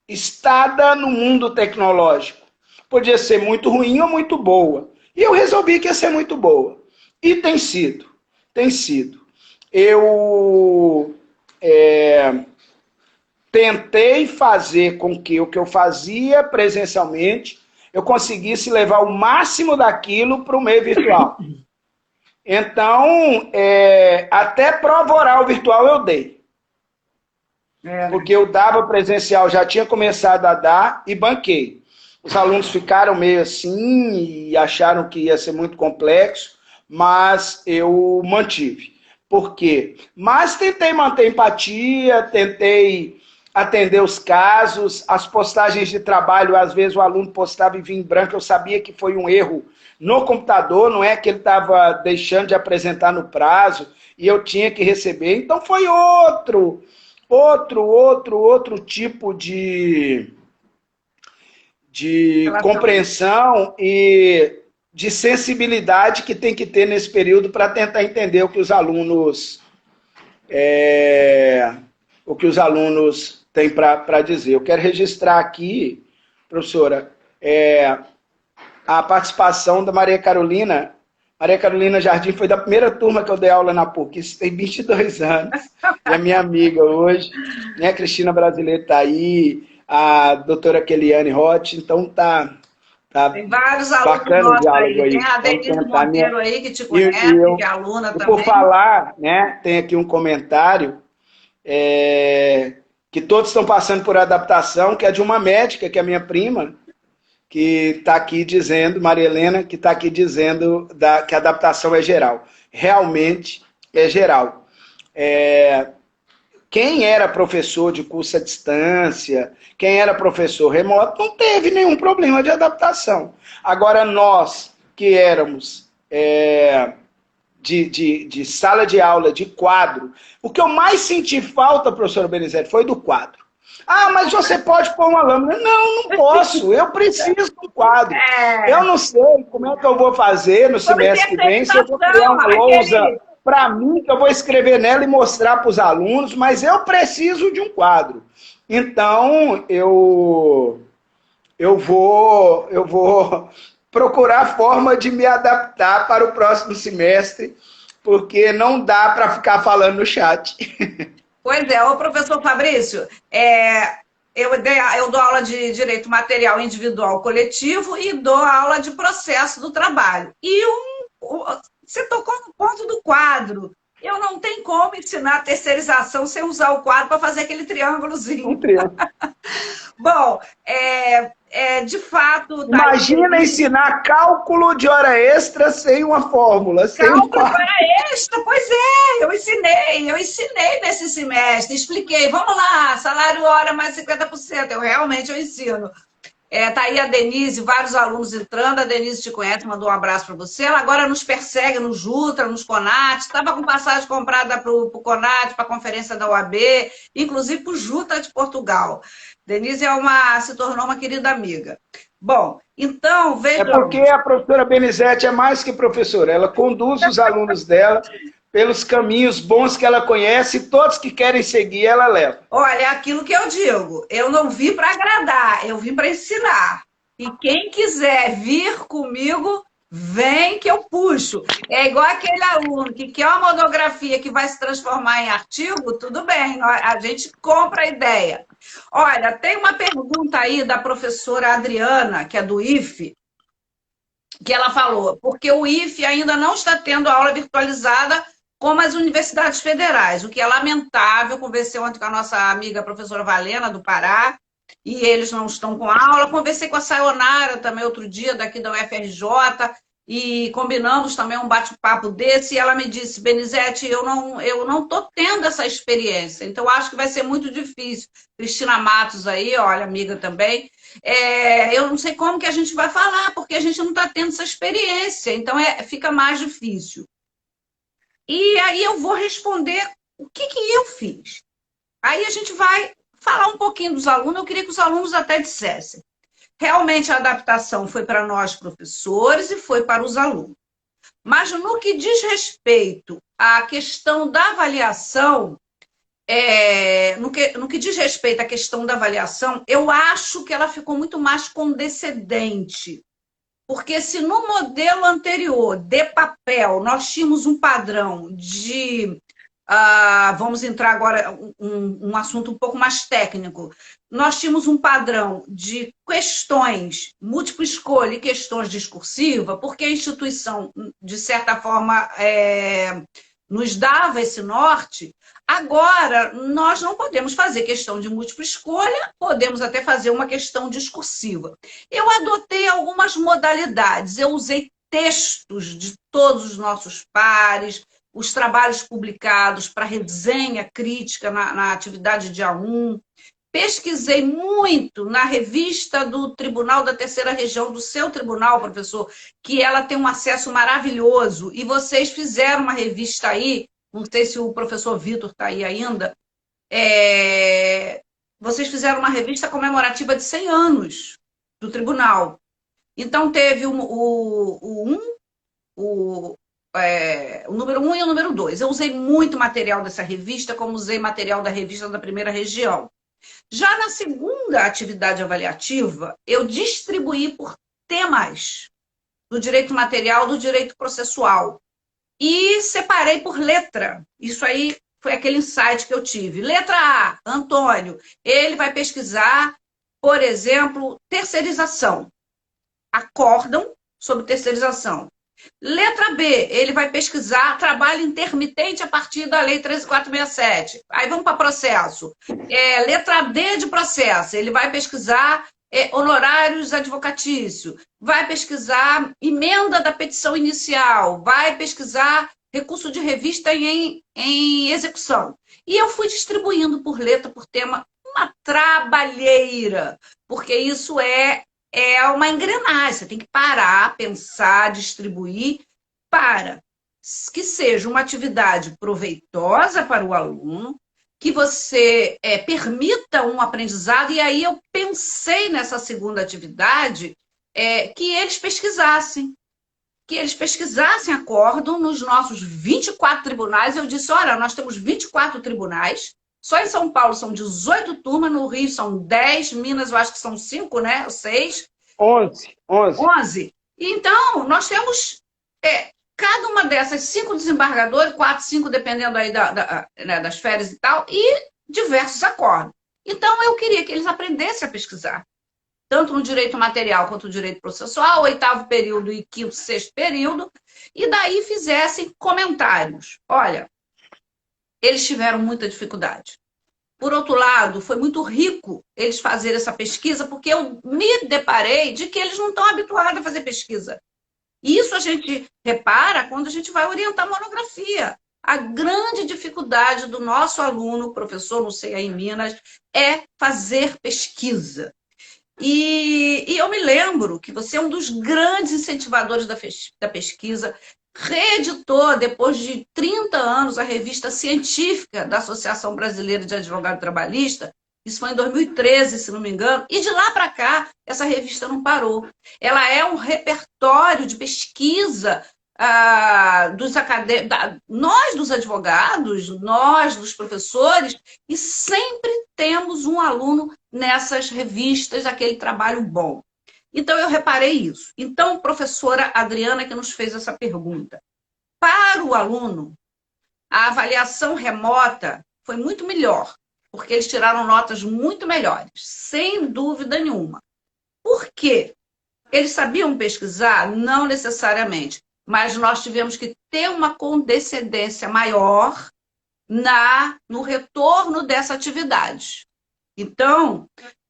estada no mundo tecnológico? Podia ser muito ruim ou muito boa. E eu resolvi que ia ser muito boa. E tem sido. Eu tentei fazer com que o que eu fazia presencialmente, eu conseguisse levar o máximo daquilo para o meio virtual. Então, até prova oral virtual eu dei. Porque eu dava presencial, já tinha começado a dar e banquei. Os alunos ficaram meio assim e acharam que ia ser muito complexo, mas eu mantive. Por quê? Mas tentei manter empatia, tentei atender os casos, as postagens de trabalho, às vezes o aluno postava e vinha em branco, eu sabia que foi um erro no computador, não é que ele estava deixando de apresentar no prazo e eu tinha que receber. Então foi outro tipo de compreensão e de sensibilidade que tem que ter nesse período para tentar entender o que os alunos têm para dizer. Eu quero registrar aqui, professora, a participação da Maria Carolina. Maria Carolina Jardim foi da primeira turma que eu dei aula na PUC, isso tem 22 anos, é minha amiga hoje, né? Cristina Brasileiro está aí, a doutora Keliane Roth, então tem vários alunos nossos aí. Tem a Denise Monteiro aí, que te conhece, que é aluna também. Por falar, né, tem aqui um comentário, que todos estão passando por adaptação, que é de uma médica, que é minha prima, que está aqui dizendo, Maria Helena, que está aqui dizendo que a adaptação é geral. Realmente é geral. Quem era professor de curso à distância, quem era professor remoto, não teve nenhum problema de adaptação. Agora, nós que éramos de sala de aula, de quadro, o que eu mais senti falta, professora Benizete, foi do quadro. Ah, mas você pode pôr uma lâmina. Não posso. Eu preciso do quadro. Eu não sei como é que eu vou fazer no semestre que vem, se eu vou criar uma lousa para mim, que eu vou escrever nela e mostrar para os alunos, mas eu preciso de um quadro. Então, eu vou procurar forma de me adaptar para o próximo semestre, porque não dá para ficar falando no chat. Pois é, ô professor Fabrício, eu dou aula de direito material individual coletivo e dou aula de processo do trabalho. E você tocou no ponto do quadro. Eu não tenho como ensinar a terceirização sem usar o quadro para fazer aquele triângulozinho. Um triângulo. Bom, de fato, tá aí. Imagina ensinar cálculo de hora extra sem uma fórmula, sem um Cálculo quadro. para extra, pois é, eu ensinei nesse semestre, expliquei, vamos lá, salário hora mais 50%, eu ensino. Tá aí a Denise, vários alunos entrando, a Denise te conhece, mandou um abraço para você, ela agora nos persegue no Jutra, nos Conat, estava com passagem comprada para o Conat, para a conferência da UAB, inclusive para o Jutra de Portugal. Denise se tornou uma querida amiga. Bom, então, É vejam. porque a professora Benizete é mais que professora, ela conduz os alunos dela pelos caminhos bons que ela conhece e todos que querem seguir ela leva. Olha, é aquilo que eu digo, eu não vim para agradar, eu vim para ensinar. E quem quiser vir comigo, vem que eu puxo. É igual aquele aluno que quer uma monografia que vai se transformar em artigo, tudo bem, a gente compra a ideia. Olha, tem uma pergunta aí da professora Adriana, que é do IFE, que ela falou, porque o IFE ainda não está tendo aula virtualizada como as universidades federais, o que é lamentável. Conversei ontem com a nossa amiga professora Valena, do Pará, e eles não estão com aula. Conversei com a Sayonara também outro dia, daqui da UFRJ, e combinamos também um bate-papo desse, e ela me disse, Benizete, eu não estou tendo essa experiência, então acho que vai ser muito difícil. Cristina Matos aí, olha, amiga também, eu não sei como que a gente vai falar, porque a gente não está tendo essa experiência, então fica mais difícil. E aí eu vou responder o que eu fiz. Aí a gente vai falar um pouquinho dos alunos, eu queria que os alunos até dissessem. Realmente a adaptação foi para nós professores e foi para os alunos. Mas no que diz respeito à questão da avaliação, no que diz respeito à questão da avaliação, eu acho que ela ficou muito mais condescendente. Porque se no modelo anterior, de papel, nós tínhamos um padrão de... vamos entrar agora um assunto um pouco mais técnico. Nós tínhamos um padrão de questões múltipla escolha e questões discursivas, porque a instituição, de certa forma, nos dava esse norte. Agora, nós não podemos fazer questão de múltipla escolha, podemos até fazer uma questão discursiva. Eu adotei algumas modalidades, eu usei textos de todos os nossos pares, os trabalhos publicados para resenha crítica na atividade de A1, pesquisei muito na revista do Tribunal da Terceira Região, do seu tribunal, professor, que ela tem um acesso maravilhoso, e vocês fizeram uma revista aí, não sei se o professor Vitor está aí ainda, vocês fizeram uma revista comemorativa de 100 anos do tribunal. Então, teve o número 1 e o número 2. Eu usei muito material dessa revista, como usei material da revista da Primeira Região. Já na segunda atividade avaliativa, eu distribuí por temas do direito material, do direito processual. E separei por letra. Isso aí foi aquele insight que eu tive. Letra A, Antônio, ele vai pesquisar, por exemplo, terceirização. Acórdão sobre terceirização. Letra B, ele vai pesquisar trabalho intermitente a partir da Lei 13.467. Aí vamos para processo. Letra D de processo, ele vai pesquisar honorários advocatícios, vai pesquisar emenda da petição inicial, vai pesquisar recurso de revista em execução. E eu fui distribuindo por letra, por tema, uma trabalheira, porque isso é uma engrenagem, você tem que parar, pensar, distribuir, para que seja uma atividade proveitosa para o aluno, que você permita um aprendizado, e aí eu pensei nessa segunda atividade que eles pesquisassem acórdão nos nossos 24 tribunais. Eu disse, olha, nós temos 24 tribunais, só em São Paulo são 18 turmas, no Rio são 10, Minas eu acho que são 5, né? 6. 11. Então, nós temos cada uma dessas 5 desembargadores, 4, 5, dependendo aí das férias e tal, e diversos acórdãos. Então, eu queria que eles aprendessem a pesquisar, tanto no direito material quanto no direito processual, 8º período e 5º, 6º período, e daí fizessem comentários. Olha, eles tiveram muita dificuldade. Por outro lado, foi muito rico eles fazerem essa pesquisa, porque eu me deparei de que eles não estão habituados a fazer pesquisa. E isso a gente repara quando a gente vai orientar monografia. A grande dificuldade do nosso aluno, professor, não sei aí em Minas, é fazer pesquisa. E eu me lembro que você é um dos grandes incentivadores da pesquisa, reeditou, depois de 30 anos, a revista científica da Associação Brasileira de Advogado Trabalhista. Isso foi em 2013, se não me engano, e de lá para cá, essa revista não parou. Ela é um repertório de pesquisa dos acadêmicos, nós dos advogados, nós dos professores, e sempre temos um aluno nessas revistas, aquele trabalho bom. Então, eu reparei isso. Então, professora Adriana, que nos fez essa pergunta. Para o aluno, a avaliação remota foi muito melhor, porque eles tiraram notas muito melhores, sem dúvida nenhuma. Por quê? Eles sabiam pesquisar? Não necessariamente, mas nós tivemos que ter uma condescendência maior no retorno dessa atividade. Então,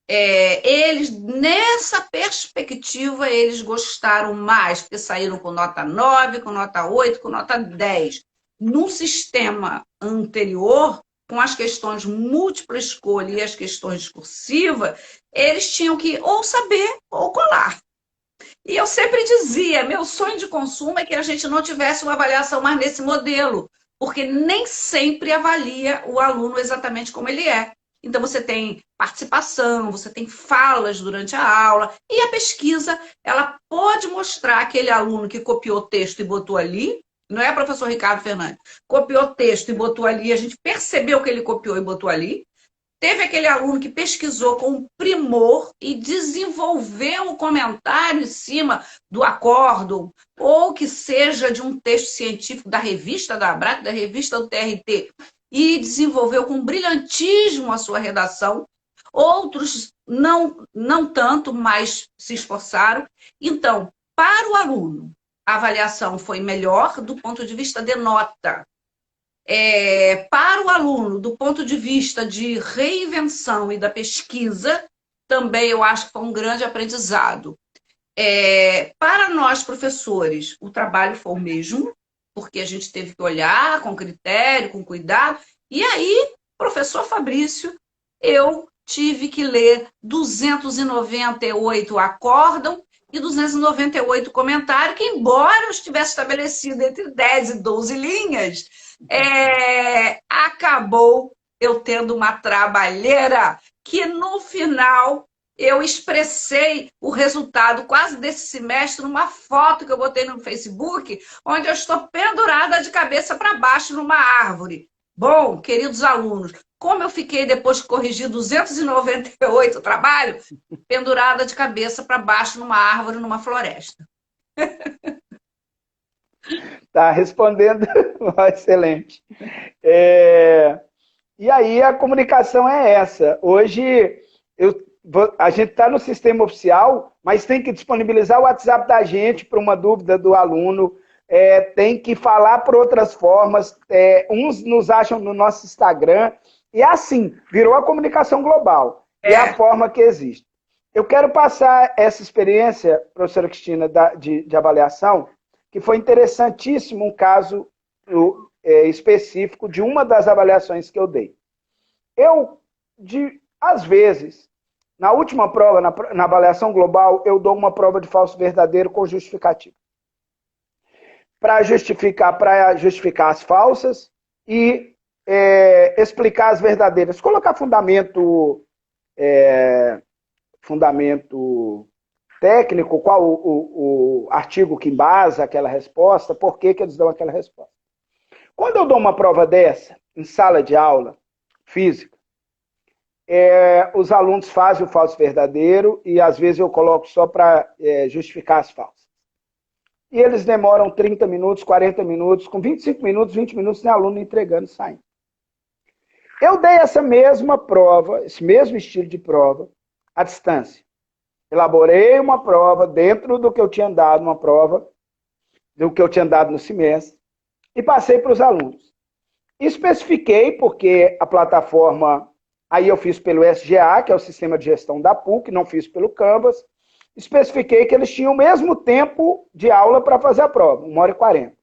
eles, nessa perspectiva, eles gostaram mais, porque saíram com nota 9, com nota 8, com nota 10. No sistema anterior, com as questões múltipla escolha e as questões discursivas, eles tinham que ou saber ou colar. E eu sempre dizia, meu sonho de consumo é que a gente não tivesse uma avaliação mais nesse modelo, porque nem sempre avalia o aluno exatamente como ele é. Então, você tem participação, você tem falas durante a aula, e a pesquisa, ela pode mostrar aquele aluno que copiou o texto e botou ali, não é, professor Ricardo Fernandes? Copiou o texto e botou ali, a gente percebeu que ele copiou e botou ali. Teve aquele aluno que pesquisou com primor e desenvolveu um comentário em cima do acórdão, ou que seja de um texto científico da revista da ABRAC, da revista do TRT, e desenvolveu com brilhantismo a sua redação. Outros não tanto, mas se esforçaram. Então, para o aluno, a avaliação foi melhor do ponto de vista de nota. Para o aluno, do ponto de vista de reinvenção e da pesquisa, também eu acho que foi um grande aprendizado. Para nós, professores, o trabalho foi o mesmo, porque a gente teve que olhar com critério, com cuidado. E aí, professor Fabrício, eu tive que ler 298 acórdão e 298 comentários, que embora eu estivesse estabelecido entre 10 e 12 linhas, acabou eu tendo uma trabalheira que, no final, eu expressei o resultado quase desse semestre numa foto que eu botei no Facebook, onde eu estou pendurada de cabeça para baixo numa árvore. Bom, queridos alunos, como eu fiquei depois de corrigir 298 trabalhos, pendurada de cabeça para baixo numa árvore, numa floresta. Tá respondendo, excelente. E aí a comunicação é essa. Hoje a gente está no sistema oficial, mas tem que disponibilizar o WhatsApp da gente para uma dúvida do aluno, tem que falar por outras formas, uns nos acham no nosso Instagram, e assim, virou a comunicação global, é a forma que existe. Eu quero passar essa experiência, professora Cristina, de avaliação, que foi interessantíssimo, um caso específico de uma das avaliações que eu dei. Às vezes, na última prova, na avaliação global, eu dou uma prova de falso verdadeiro com justificativa. Para justificar as falsas e explicar as verdadeiras. Colocar fundamento técnico, qual o artigo que embasa aquela resposta, por que eles dão aquela resposta. Quando eu dou uma prova dessa, em sala de aula, física, os alunos fazem o falso verdadeiro e às vezes eu coloco só para justificar as falsas. E eles demoram 30 minutos, 40 minutos, com 25 minutos, 20 minutos, tem aluno entregando e saindo. Eu dei essa mesma prova, esse mesmo estilo de prova, à distância. Elaborei uma prova dentro do que eu tinha dado, do que eu tinha dado no semestre, e passei para os alunos. Especifiquei, porque a plataforma, aí eu fiz pelo SGA, que é o Sistema de Gestão da PUC, não fiz pelo Canvas, especifiquei que eles tinham o mesmo tempo de aula para fazer a prova, 1h40.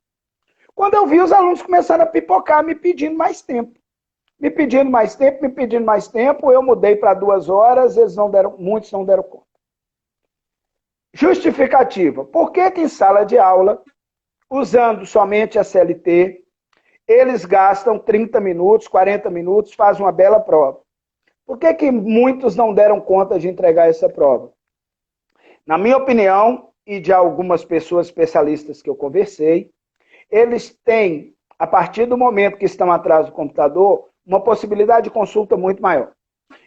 Quando eu vi, os alunos começaram a pipocar, me pedindo mais tempo. Me pedindo mais tempo, me pedindo mais tempo, eu mudei para 2 horas, muitos não deram conta. Justificativa. Por que que em sala de aula, usando somente a CLT, eles gastam 30 minutos, 40 minutos, fazem uma bela prova? Por que que muitos não deram conta de entregar essa prova? Na minha opinião, e de algumas pessoas especialistas que eu conversei, eles têm, a partir do momento que estão atrás do computador, uma possibilidade de consulta muito maior.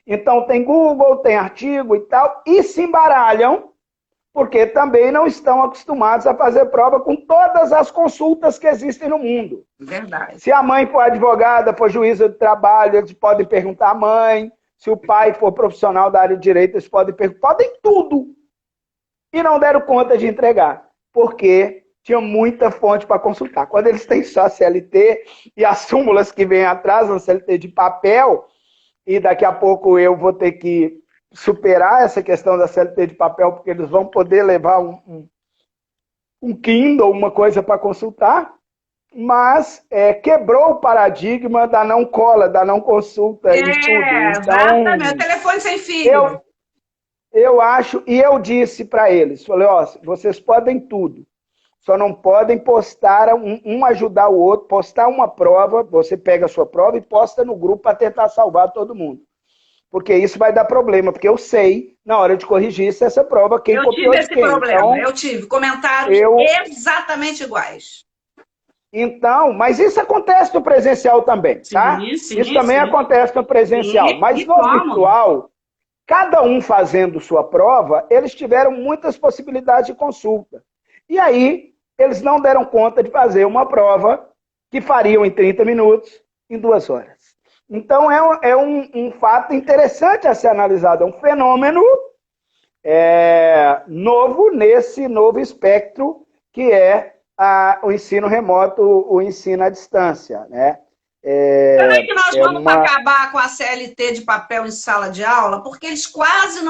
Então, tem Google, tem artigo e tal, e se embaralham, porque também não estão acostumados a fazer prova com todas as consultas que existem no mundo. Verdade. Se a mãe for advogada, for juíza de trabalho, eles podem perguntar à mãe. Se o pai for profissional da área de direito, eles podem perguntar. Podem tudo. E não deram conta de entregar, porque tinha muita fonte para consultar. Quando eles têm só a CLT e as súmulas que vêm atrás, a CLT de papel, e daqui a pouco eu vou ter que superar essa questão da CLT de papel, porque eles vão poder levar um Kindle, uma coisa para consultar, mas quebrou o paradigma da não cola, da não consulta e tudo. Então, exatamente. Telefone sem fio. Eu acho, e eu disse para eles, falei, ó, vocês podem tudo, só não podem postar, um ajudar o outro, postar uma prova, você pega a sua prova e posta no grupo para tentar salvar todo mundo. Porque isso vai dar problema, porque eu sei, na hora de corrigir, se essa prova, quem copiou de quem. Eu tive esse problema, eu tive comentários exatamente iguais. Então, mas isso acontece no presencial também, tá? Sim, isso também acontece no presencial, mas no virtual, cada um fazendo sua prova, eles tiveram muitas possibilidades de consulta. E aí, eles não deram conta de fazer uma prova que fariam em 30 minutos, em 2 horas. Então, é um fato interessante a ser analisado, é um fenômeno novo nesse novo espectro que é o ensino remoto, o ensino à distância, né? Será que nós vamos acabar com a CLT de papel em sala de aula? Porque eles quase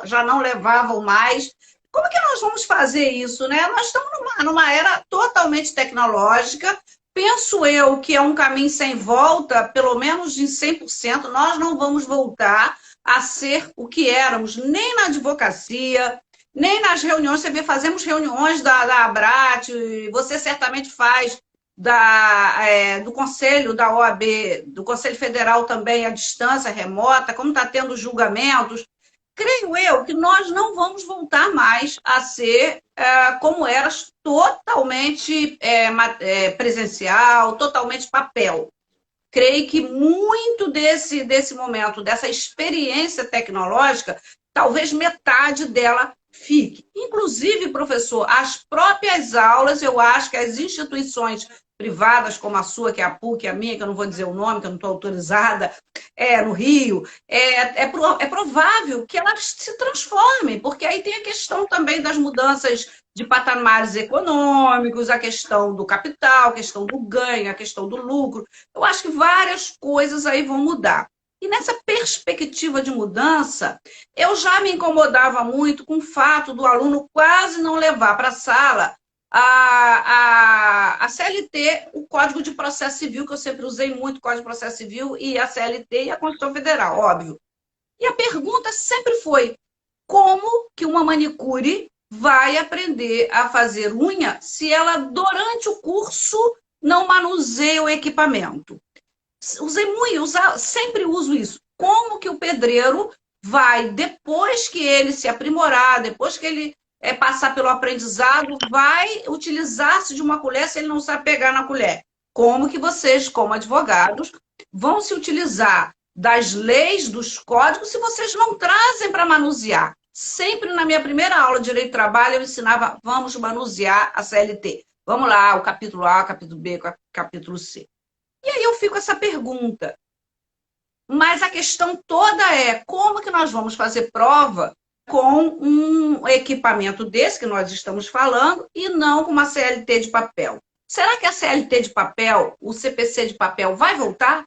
já não levavam mais. Como que nós vamos fazer isso, né? Nós estamos numa era totalmente tecnológica. Penso eu que é um caminho sem volta, pelo menos em 100%. Nós não vamos voltar a ser o que éramos, nem na advocacia, nem nas reuniões. Você vê, fazemos reuniões da ABRAT, você certamente faz do Conselho da OAB, do Conselho Federal também, à distância, remota, como está tendo julgamentos. Creio eu que nós não vamos voltar mais a ser como era, totalmente presencial, totalmente papel. Creio que muito desse momento, dessa experiência tecnológica, talvez metade dela fique. Inclusive, professor, as próprias aulas, eu acho que as instituições privadas, como a sua, que é a PUC, a minha, que eu não vou dizer o nome, que eu não estou autorizada, no Rio, é provável que elas se transformem, porque aí tem a questão também das mudanças de patamares econômicos, a questão do capital, a questão do ganho, a questão do lucro. Eu acho que várias coisas aí vão mudar. E nessa perspectiva de mudança, eu já me incomodava muito com o fato do aluno quase não levar para a sala a CLT, o Código de Processo Civil, que eu sempre usei muito, o Código de Processo Civil, e a CLT e a Constituição Federal, óbvio. E a pergunta sempre foi, como que uma manicure vai aprender a fazer unha se ela, durante o curso, não manuseia o equipamento? Sempre uso isso. Como que o pedreiro vai, depois que ele se aprimorar, depois que ele passar pelo aprendizado, vai utilizar-se de uma colher se ele não sabe pegar na colher? Como que vocês, como advogados, vão se utilizar das leis, dos códigos, se vocês não trazem para manusear? Sempre na minha primeira aula de Direito do Trabalho, eu ensinava, vamos manusear a CLT. Vamos lá, o capítulo A, o capítulo B, o capítulo C. E aí eu fico com essa pergunta. Mas a questão toda é, como que nós vamos fazer prova com um equipamento desse que nós estamos falando e não com uma CLT de papel? Será que a CLT de papel, o CPC de papel, vai voltar?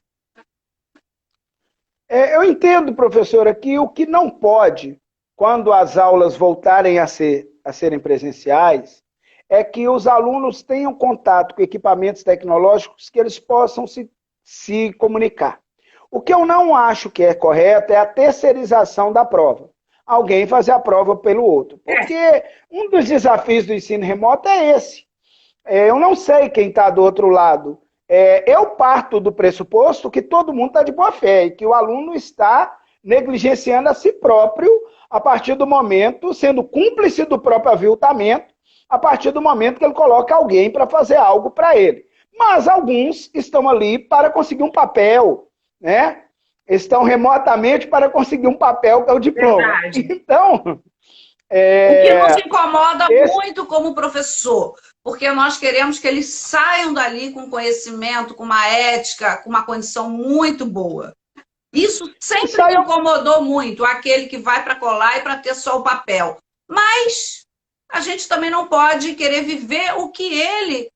Eu entendo, professora, que o que não pode, quando as aulas voltarem a serem presenciais, é que os alunos tenham contato com equipamentos tecnológicos que eles possam se comunicar. O que eu não acho que é correto é a terceirização da prova. Alguém fazer a prova pelo outro. Porque um dos desafios do ensino remoto é esse. Eu não sei quem está do outro lado. Eu parto do pressuposto que todo mundo está de boa fé e que o aluno está negligenciando a si próprio a partir do momento, sendo cúmplice do próprio aviltamento, a partir do momento que ele coloca alguém para fazer algo para ele. Mas alguns estão ali para conseguir um papel, né? Estão remotamente para conseguir um papel, que é o diploma. Verdade. Então, o que nos incomoda muito como professor, porque nós queremos que eles saiam dali com conhecimento, com uma ética, com uma condição muito boa. Isso sempre me incomodou muito, aquele que vai para colar e para ter só o papel. Mas a gente também não pode querer viver o que ele,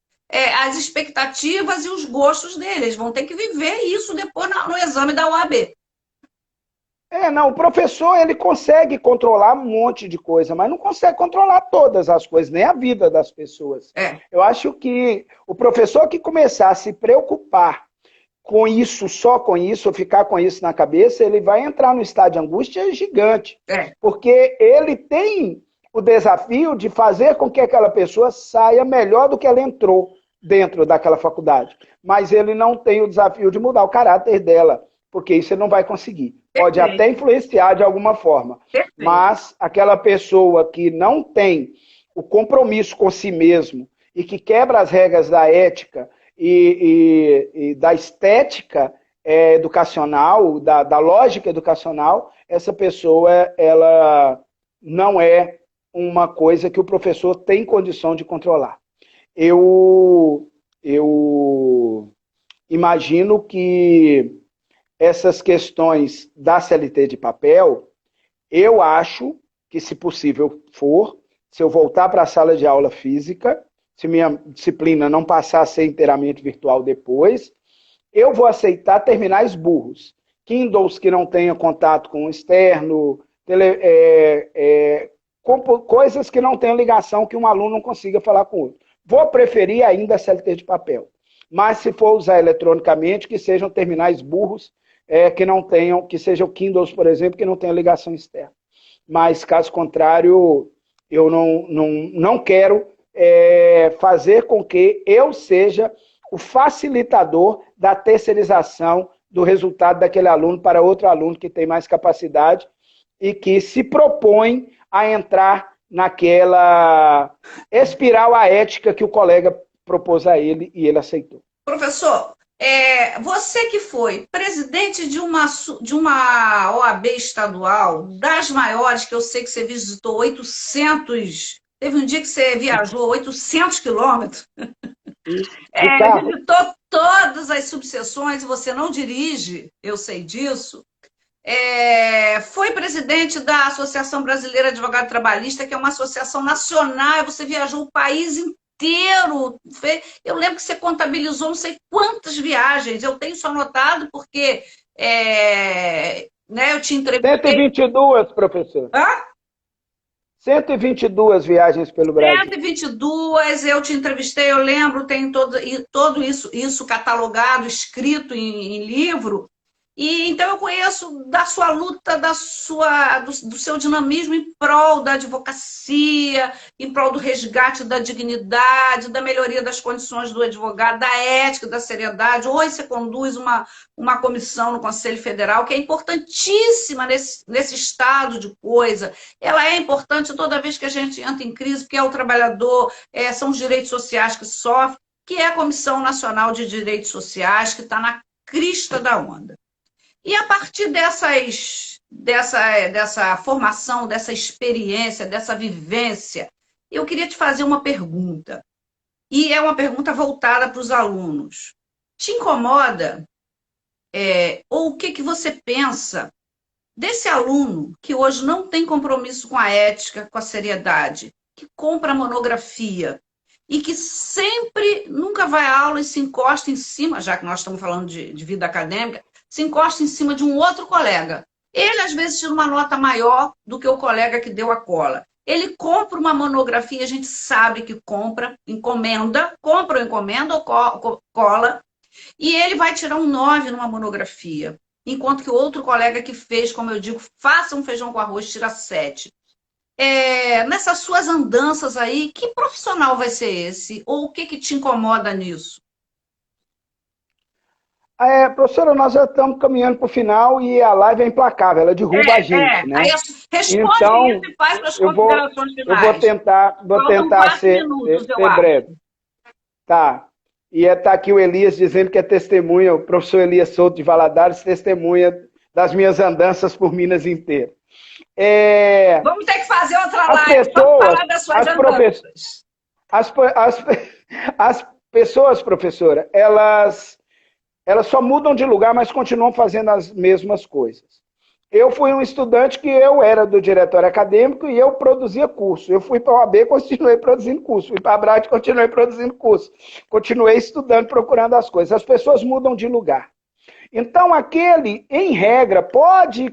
as expectativas e os gostos dele. Eles vão ter que viver isso depois no exame da OAB. Não, o professor ele consegue controlar um monte de coisa, mas não consegue controlar todas as coisas, nem a vida das pessoas. Eu acho que o professor que começar a se preocupar com isso, só com isso, ou ficar com isso na cabeça, ele vai entrar no estado de angústia gigante. Porque ele tem o desafio de fazer com que aquela pessoa saia melhor do que ela entrou dentro daquela faculdade. Mas ele não tem o desafio de mudar o caráter dela, porque isso ele não vai conseguir. Pode até influenciar de alguma forma. Mas aquela pessoa que não tem o compromisso com si mesmo e que quebra as regras da ética e da estética educacional, da lógica educacional, essa pessoa ela não é uma coisa que o professor tem condição de controlar. Eu imagino que essas questões da CLT de papel, eu acho que, se possível for, se eu voltar para a sala de aula física, se minha disciplina não passar a ser inteiramente virtual depois, eu vou aceitar terminais burros. Kindles que não tenham contato com o externo, coisas que não tenham ligação, que um aluno não consiga falar com o outro. Vou preferir ainda a CLT de papel. Mas se for usar eletronicamente, que sejam terminais burros, que não tenham, que sejam Kindles, por exemplo, que não tenham ligação externa. Mas, caso contrário, eu não quero fazer com que eu seja o facilitador da terceirização do resultado daquele aluno para outro aluno que tem mais capacidade e que se propõe a entrar naquela espiral ética que o colega propôs a ele e ele aceitou. Professor, você que foi presidente de uma OAB estadual, das maiores, que eu sei que você visitou 800, teve um dia que você viajou 800 quilômetros, visitou todas as subseções, você não dirige, eu sei disso, foi presidente da Associação Brasileira de Advogado Trabalhista, que é uma associação nacional, você viajou o país inteiro. Eu lembro que você contabilizou não sei quantas viagens, eu tenho isso anotado porque eu te entrevistei. 122, professor. 122 viagens pelo Brasil. 122, eu te entrevistei, eu lembro, tem todo isso catalogado, escrito em livro. E então eu conheço da sua luta, do seu dinamismo em prol da advocacia, em prol do resgate da dignidade, da melhoria das condições do advogado, da ética, da seriedade. Hoje você conduz uma comissão no Conselho Federal que é importantíssima nesse estado de coisa. Ela é importante toda vez que a gente entra em crise, porque é o trabalhador, são os direitos sociais que sofrem, que é a Comissão Nacional de Direitos Sociais, que está na crista da onda. E a partir dessa formação, dessa experiência, dessa vivência, eu queria te fazer uma pergunta. E é uma pergunta voltada para os alunos. Te incomoda? Ou o que você pensa desse aluno que hoje não tem compromisso com a ética, com a seriedade, que compra monografia, e que sempre, nunca vai à aula e se encosta em cima, já que nós estamos falando de vida acadêmica, se encosta em cima de um outro colega. Ele, às vezes, tira uma nota maior do que o colega que deu a cola. Ele compra uma monografia, a gente sabe que compra, encomenda, compra ou encomenda ou cola, e ele vai tirar um 9 numa monografia. Enquanto que o outro colega que fez, como eu digo, faça um feijão com arroz, tira 7. Nessas suas andanças aí, que profissional vai ser esse? Ou o que te incomoda nisso? Professora, nós já estamos caminhando para o final e a live é implacável, ela derruba a gente, né? Aí responde Então, isso e faz as eu considerações finais. vou tentar ser breve. Tá. E está aqui o Elias dizendo que é testemunha, o professor Elias Souto de Valadares, testemunha das minhas andanças por Minas inteiro. Vamos ter que fazer outra live para falar das suas andanças. As pessoas, professora, elas só mudam de lugar, mas continuam fazendo as mesmas coisas. Eu fui um estudante que eu era do diretório acadêmico e eu produzia curso. Eu fui para a OAB, continuei produzindo curso. Fui para a Abrat, continuei produzindo curso. Continuei estudando, procurando as coisas. As pessoas mudam de lugar. Então, aquele, em regra, pode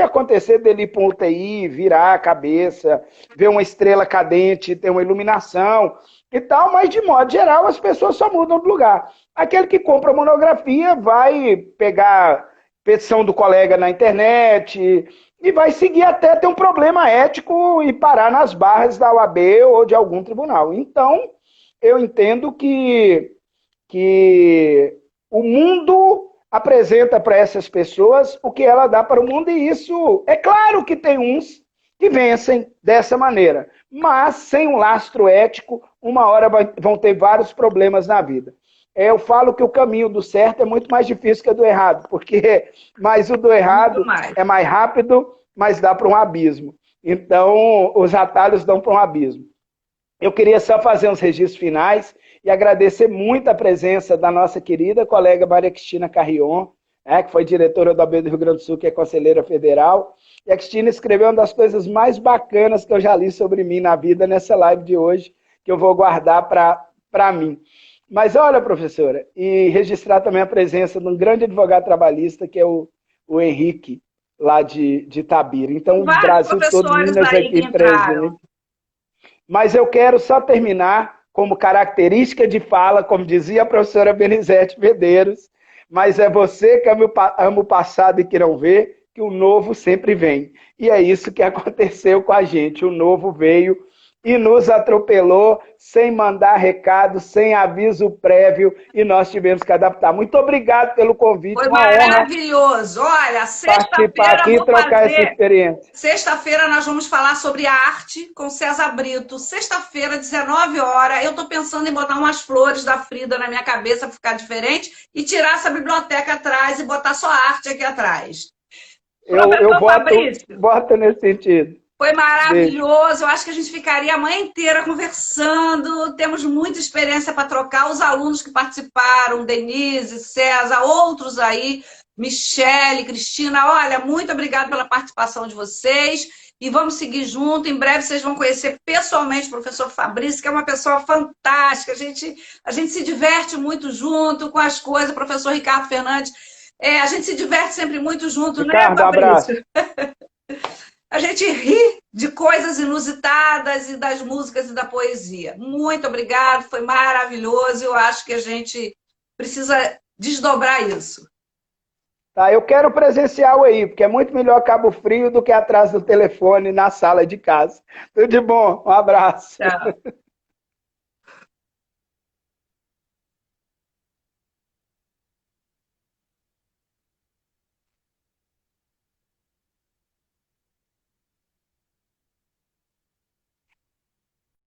acontecer dele ir para um UTI, virar a cabeça, ver uma estrela cadente, ter uma iluminação e tal, mas, de modo geral, as pessoas só mudam de lugar. Aquele que compra monografia vai pegar petição do colega na internet e vai seguir até ter um problema ético e parar nas barras da OAB ou de algum tribunal. Então, eu entendo que o mundo apresenta para essas pessoas o que ela dá para o mundo, e isso, é claro que tem uns que vencem dessa maneira, mas sem um lastro ético, uma hora vão ter vários problemas na vida. Eu falo que o caminho do certo é muito mais difícil que o do errado, mas o do errado é mais rápido, mas dá para um abismo. Então, os atalhos dão para um abismo. Eu queria só fazer uns registros finais e agradecer muito a presença da nossa querida colega Maria Cristina Carrion, que foi diretora da OAB do Rio Grande do Sul, que é conselheira federal. E a Cristina escreveu uma das coisas mais bacanas que eu já li sobre mim na vida nessa live de hoje, que eu vou guardar para mim. Mas olha, professora, e registrar também a presença de um grande advogado trabalhista, que é o Henrique, lá de Itabira. Então, o Brasil todo, Minas aqui presente. Mas eu quero só terminar como característica de fala, como dizia a professora Benizete Medeiros, mas é você que ama o passado e que não vê, que o novo sempre vem. E é isso que aconteceu com a gente. O novo veio e nos atropelou sem mandar recado, sem aviso prévio, e nós tivemos que adaptar. Muito obrigado pelo convite. Foi maravilhoso. Olha, sexta-feira aqui e trocar essa experiência. Sexta-feira nós vamos falar sobre arte com César Brito. Sexta-feira, 19 horas. Eu estou pensando em botar umas flores da Frida na minha cabeça para ficar diferente e tirar essa biblioteca atrás e botar só arte aqui atrás. Eu boto nesse sentido. Foi maravilhoso, eu acho que a gente ficaria a manhã inteira conversando, temos muita experiência para trocar, os alunos que participaram, Denise, César, outros aí, Michele, Cristina, olha, muito obrigada pela participação de vocês, e vamos seguir junto, em breve vocês vão conhecer pessoalmente o professor Fabrício, que é uma pessoa fantástica, a gente se diverte muito junto com as coisas, o professor Ricardo Fernandes, a gente se diverte sempre muito junto, Ricardo, né, Fabrício? Abraço. A gente ri de coisas inusitadas e das músicas e da poesia. Muito obrigado, foi maravilhoso. Eu acho que a gente precisa desdobrar isso. Tá, eu quero presencial aí, porque é muito melhor Cabo Frio do que atrás do telefone na sala de casa. Tudo de bom, um abraço. Tchau.